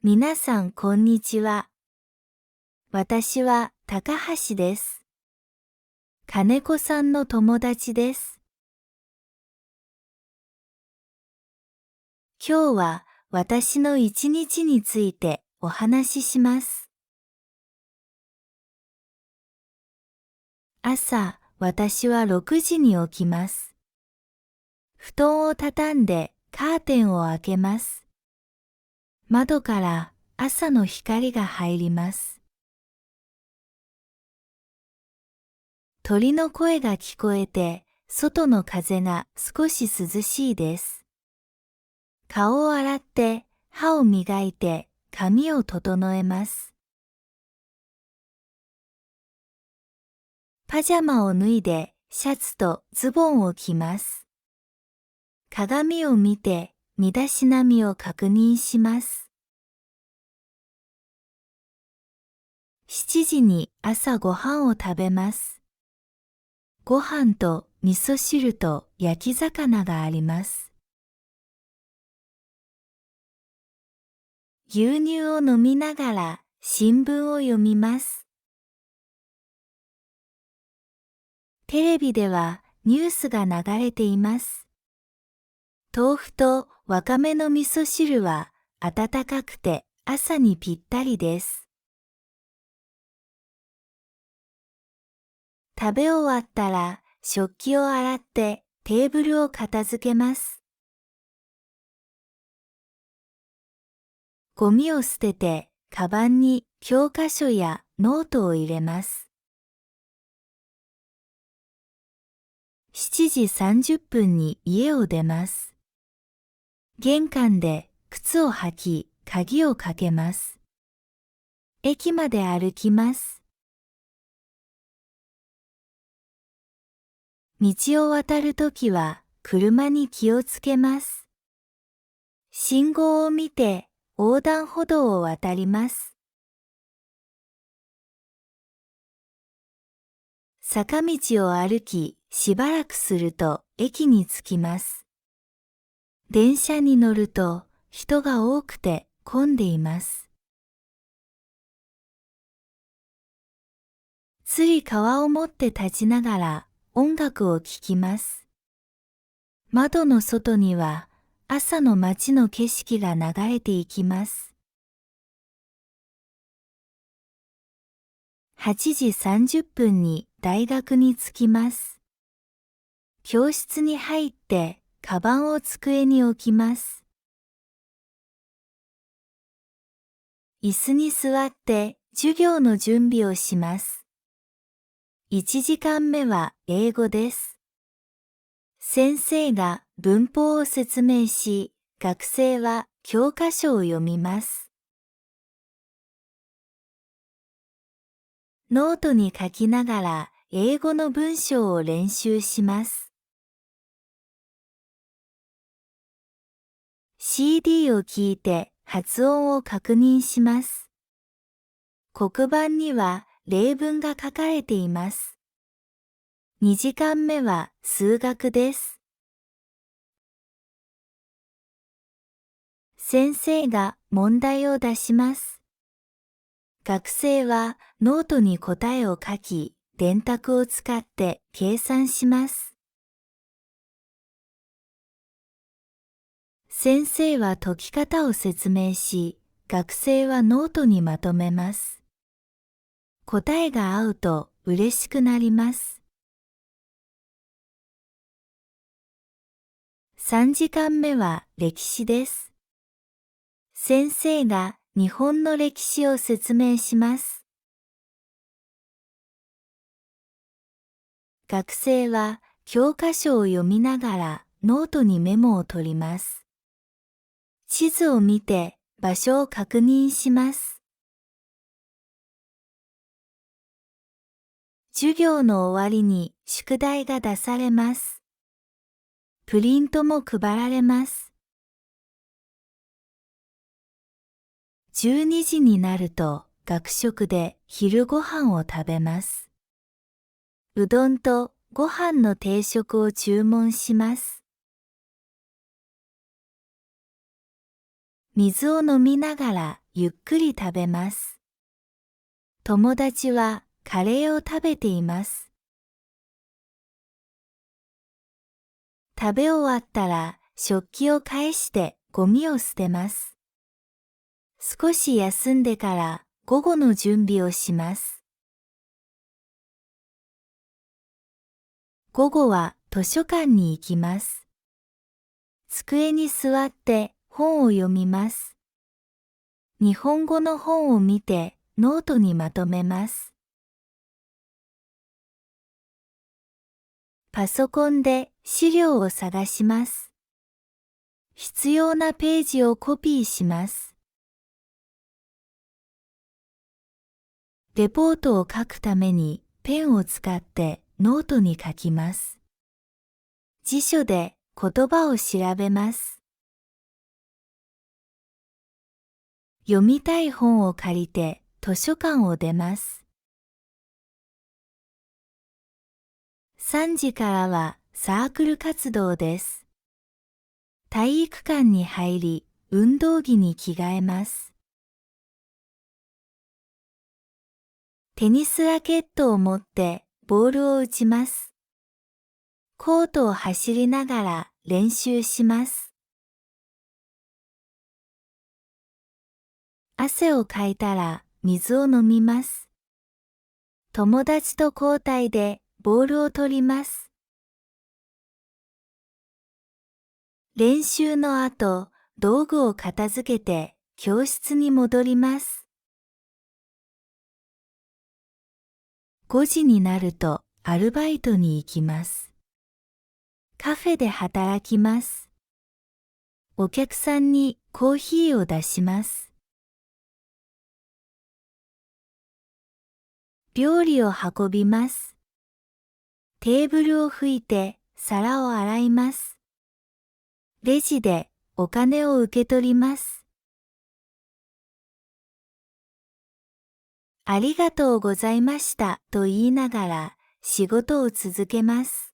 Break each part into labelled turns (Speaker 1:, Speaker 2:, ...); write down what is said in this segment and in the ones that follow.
Speaker 1: 皆さんこんにちは。私は高橋です。金子さんの友達です。今日は私の一日についてお話しします。朝、私は6時に起きます。布団を畳んでカーテンを開けます。窓から朝の光が入ります。鳥の声が聞こえて、外の風が少し涼しいです。顔を洗って、歯を磨いて、髪を整えます。パジャマを脱いで、シャツとズボンを着ます。鏡を見て、身だしなみを確認します。7時に朝ごはんを食べます。ご飯と味噌汁と焼き魚があります。牛乳を飲みながら新聞を読みます。テレビではニュースが流れています。豆腐とわかめの味噌汁は温かくて朝にぴったりです。食べ終わったら食器を洗ってテーブルを片付けます。ゴミを捨ててカバンに教科書やノートを入れます。7時30分に家を出ます。玄関で靴を履き、鍵をかけます。駅まで歩きます。道を渡るときは車に気をつけます。信号を見て横断歩道を渡ります。坂道を歩き、しばらくすると駅に着きます。電車に乗ると人が多くて混んでいます。つり革を持って立ちながら音楽を聴きます。窓の外には朝の街の景色が流れていきます。8時30分に大学に着きます。教室に入ってカバンを机に置きます。椅子に座って授業の準備をします。1時間目は英語です。先生が文法を説明し、学生は教科書を読みます。ノートに書きながら英語の文章を練習します。CD を聞いて発音を確認します。黒板には例文が書かれています。2時間目は数学です。先生が問題を出します。学生はノートに答えを書き、電卓を使って計算します。先生は解き方を説明し、学生はノートにまとめます。答えが合うと嬉しくなります。3時間目は歴史です。先生が日本の歴史を説明します。学生は教科書を読みながらノートにメモを取ります。地図を見て場所を確認します。授業の終わりに宿題が出されます。プリントも配られます。12時になると学食で昼ご飯を食べます。うどんとご飯の定食を注文します。水を飲みながらゆっくり食べます。友達はカレーを食べています。食べ終わったら食器を返してゴミを捨てます。少し休んでから午後の準備をします。午後は図書館に行きます。机に座って本を読みます。日本語の本を見てノートにまとめます。パソコンで資料を探します。必要なページをコピーします。レポートを書くためにペンを使ってノートに書きます。辞書で言葉を調べます。読みたい本を借りて図書館を出ます。3時からはサークル活動です。体育館に入り、運動着に着替えます。テニスラケットを持ってボールを打ちます。コートを走りながら練習します。汗をかいたら水を飲みます。友達と交代でボールを取ります。練習の後、道具を片付けて教室に戻ります。5時になるとアルバイトに行きます。カフェで働きます。お客さんにコーヒーを出します。料理を運びます。テーブルを拭いて皿を洗います。レジでお金を受け取ります。ありがとうございましたと言いながら仕事を続けます。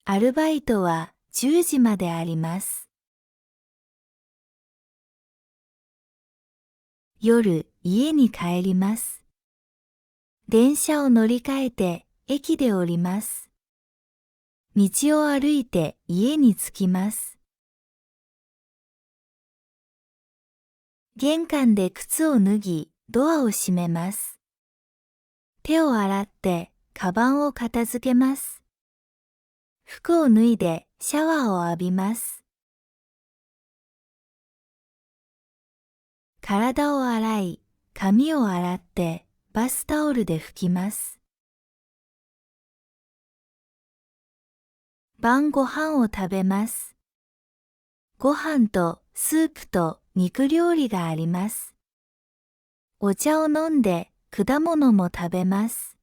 Speaker 1: アルバイトは10時まであります。夜、家に帰ります。電車を乗り換えて駅で降ります。道を歩いて家に着きます。玄関で靴を脱ぎ、ドアを閉めます。手を洗って、カバンを片付けます。服を脱いでシャワーを浴びます。体を洗い、髪を洗って、バスタオルで拭きます。晩ご飯を食べます。ご飯とスープと肉料理があります。お茶を飲んで果物も食べます。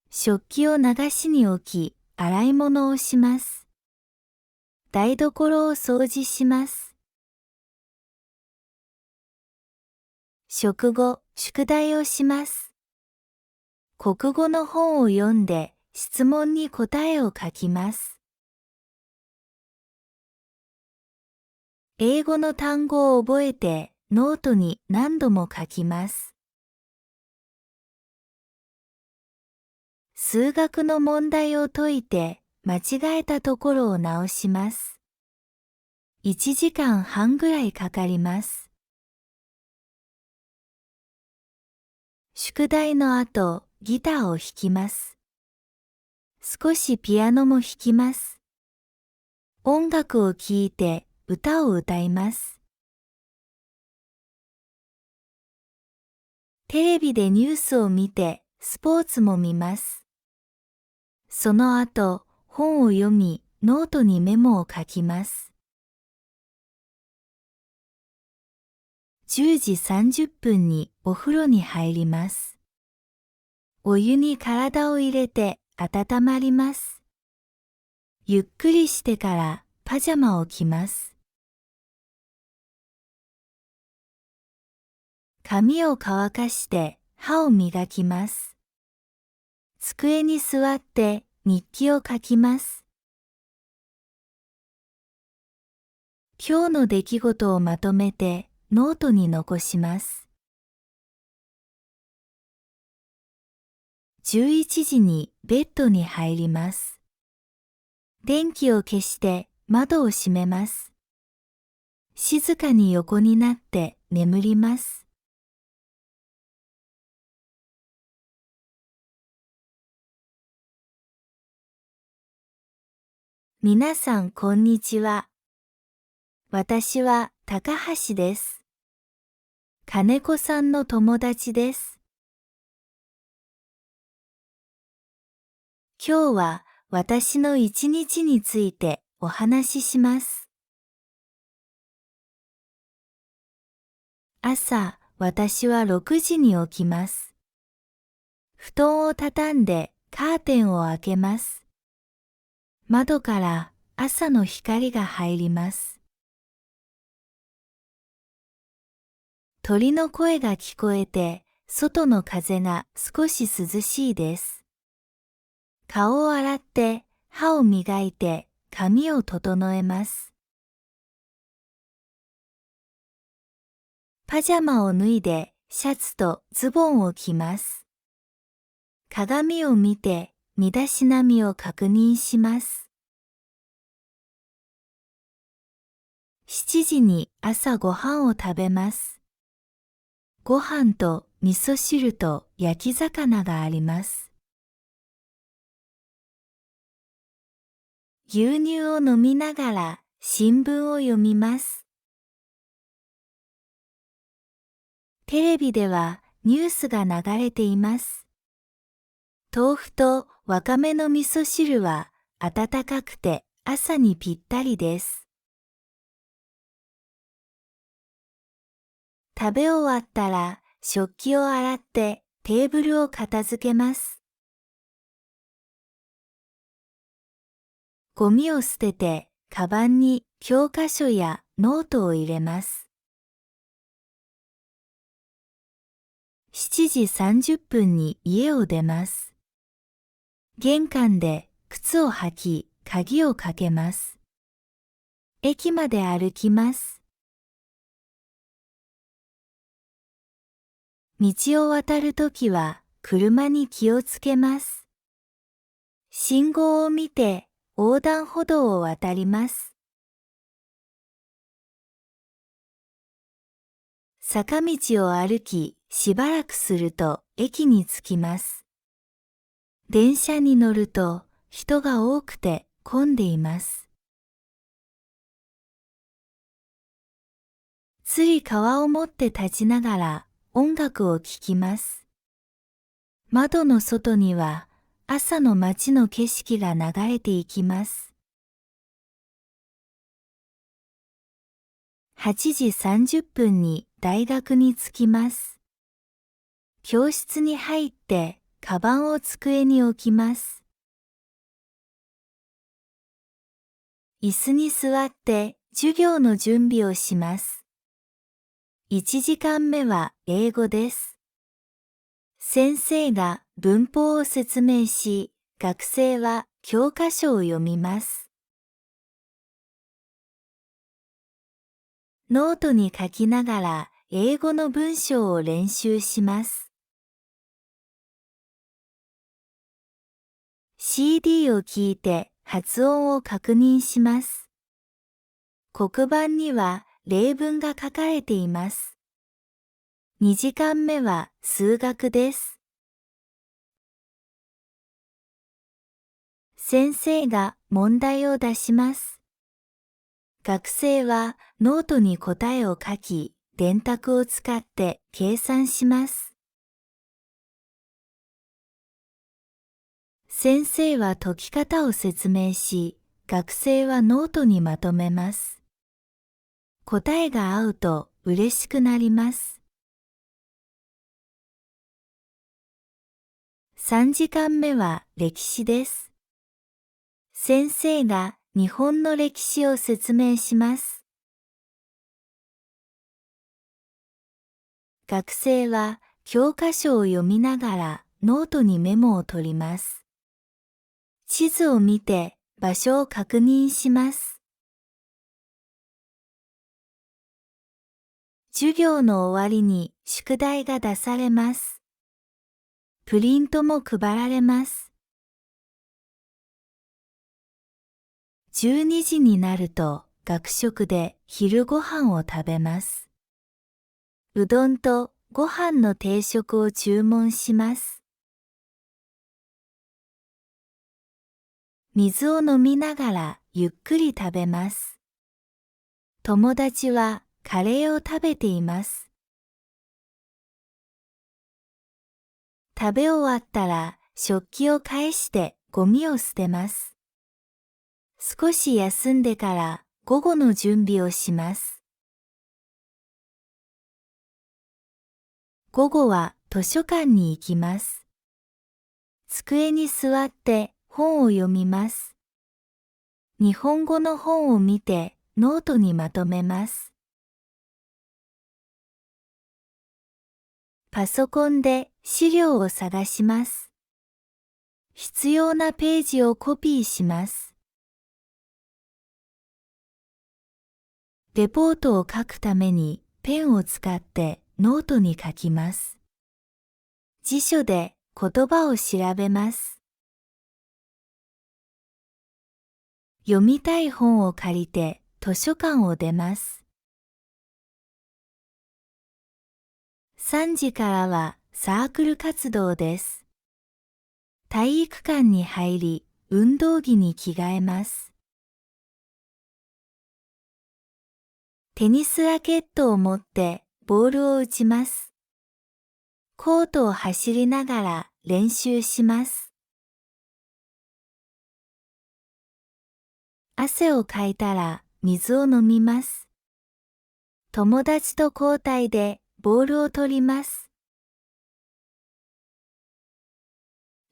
Speaker 1: 食器を流しに置き、洗い物をします。台所を掃除します。食後、宿題をします。国語の本を読んで質問に答えを書きます。英語の単語を覚えてノートに何度も書きます。数学の問題を解いて間違えたところを直します。1時間半ぐらいかかります。宿題の後、ギターを弾きます。少しピアノも弾きます。音楽を聴いて歌を歌います。テレビでニュースを見てスポーツも見ます。その後、本を読み、ノートにメモを書きます。10時30分にお風呂に入ります。お湯に体を入れて温まります。ゆっくりしてからパジャマを着ます。髪を乾かして歯を磨きます。机に座って日記を書きます。今日の出来事をまとめてノートに残します。11時にベッドに入ります。電気を消して窓を閉めます。静かに横になって眠ります。皆さんこんにちは。私は高橋です。金子さんの友達です。今日は私の一日についてお話しします。朝、私は6時に起きます。布団を畳んでカーテンを開けます。窓から朝の光が入ります。鳥の声が聞こえて、外の風が少し涼しいです。顔を洗って、歯を磨いて、髪を整えます。パジャマを脱いで、シャツとズボンを着ます。鏡を見て、身だしなみを確認します。7時に朝ご飯を食べます。ご飯と味噌汁と焼き魚があります。牛乳を飲みながら新聞を読みます。テレビではニュースが流れています。豆腐とわかめの味噌汁は温かくて朝にぴったりです。食べ終わったら食器を洗ってテーブルを片付けます。ゴミを捨ててカバンに教科書やノートを入れます。7時30分に家を出ます。玄関で靴を履き、鍵をかけます。駅まで歩きます。道を渡るときは車に気をつけます。信号を見て横断歩道を渡ります。坂道を歩き、しばらくすると駅に着きます。電車に乗ると人が多くて混んでいます。つり革を持って立ちながら音楽を聴きます。窓の外には朝の街の景色が流れていきます。8時30分に大学に着きます。教室に入ってカバンを机に置きます。椅子に座って授業の準備をします。1時間目は英語です。先生が文法を説明し、学生は教科書を読みます。ノートに書きながら英語の文章を練習します。CD を聞いて発音を確認します。黒板には例文が書かれています。2時間目は数学です。先生が問題を出します。学生はノートに答えを書き、電卓を使って計算します。先生は解き方を説明し、学生はノートにまとめます。答えが合うと嬉しくなります。3時間目は歴史です。先生が日本の歴史を説明します。学生は教科書を読みながらノートにメモを取ります。地図を見て場所を確認します。授業の終わりに宿題が出されます。プリントも配られます。12時になると学食で昼ご飯を食べます。うどんとご飯の定食を注文します。水を飲みながらゆっくり食べます。友達はカレーを食べています。食べ終わったら食器を返してゴミを捨てます。少し休んでから午後の準備をします。午後は図書館に行きます。机に座って本を読みます。日本語の本を見てノートにまとめます。パソコンで資料を探します。必要なページをコピーします。レポートを書くためにペンを使ってノートに書きます。辞書で言葉を調べます。読みたい本を借りて図書館を出ます。3時からはサークル活動です。体育館に入り、運動着に着替えます。テニスラケットを持ってボールを打ちます。コートを走りながら練習します。汗をかいたら水を飲みます。友達と交代でボールを取ります。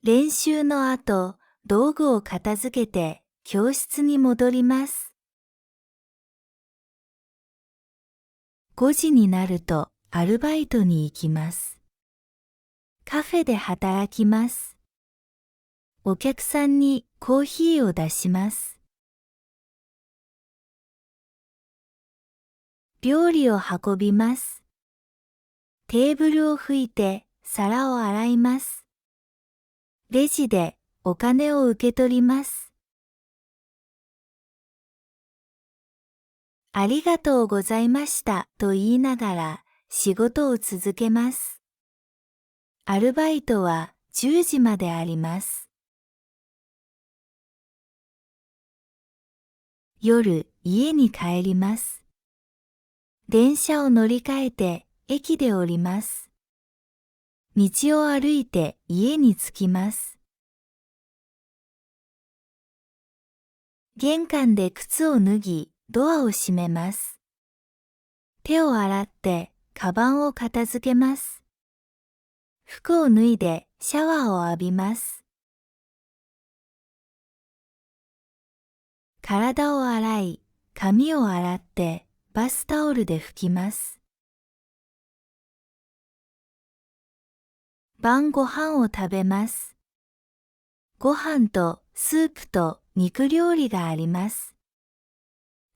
Speaker 1: 練習の後、道具を片付けて教室に戻ります。5時になるとアルバイトに行きます。カフェで働きます。お客さんにコーヒーを出します。料理を運びます。テーブルを拭いて皿を洗います。レジでお金を受け取ります。ありがとうございましたと言いながら仕事を続けます。アルバイトは10時まであります。夜、家に帰ります。電車を乗り換えて駅で降ります。道を歩いて家に着きます。玄関で靴を脱ぎ、ドアを閉めます。手を洗って、カバンを片付けます。服を脱いでシャワーを浴びます。体を洗い、髪を洗ってバスタオルで拭きます。晩ご飯を食べます。ご飯とスープと肉料理があります。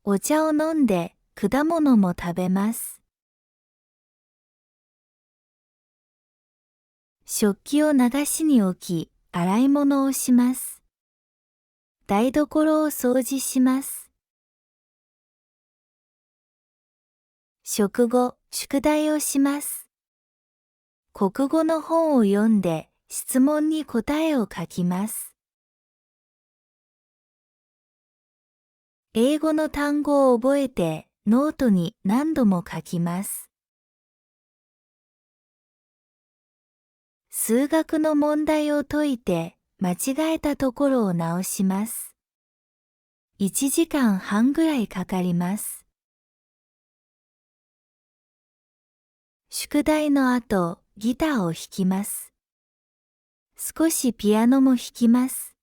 Speaker 1: お茶を飲んで果物も食べます。食器を流しに置き、洗い物をします。台所を掃除します。食後、宿題をします。国語の本を読んで質問に答えを書きます。英語の単語を覚えてノートに何度も書きます。数学の問題を解いて間違えたところを直します。1時間半ぐらいかかります。宿題の後、ギターを弾きます。少しピアノも弾きます。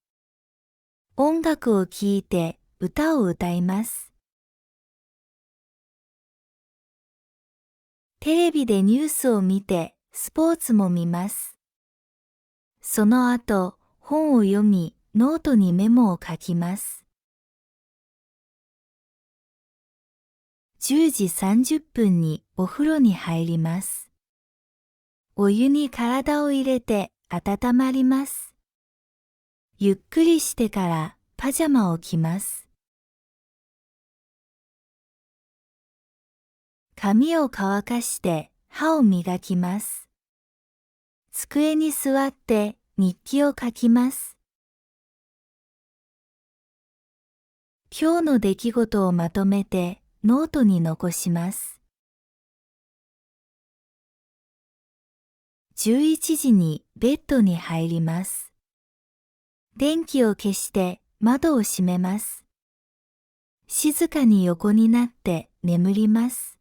Speaker 1: 音楽を聴いて歌を歌います。テレビでニュースを見てスポーツも見ます。その後、本を読み、ノートにメモを書きます。10時30分にお風呂に入ります。お湯に体を入れて温まります。ゆっくりしてからパジャマを着ます。髪を乾かして歯を磨きます。机に座って日記を書きます。今日の出来事をまとめてノートに残します。11時にベッドに入ります。電気を消して窓を閉めます。静かに横になって眠ります。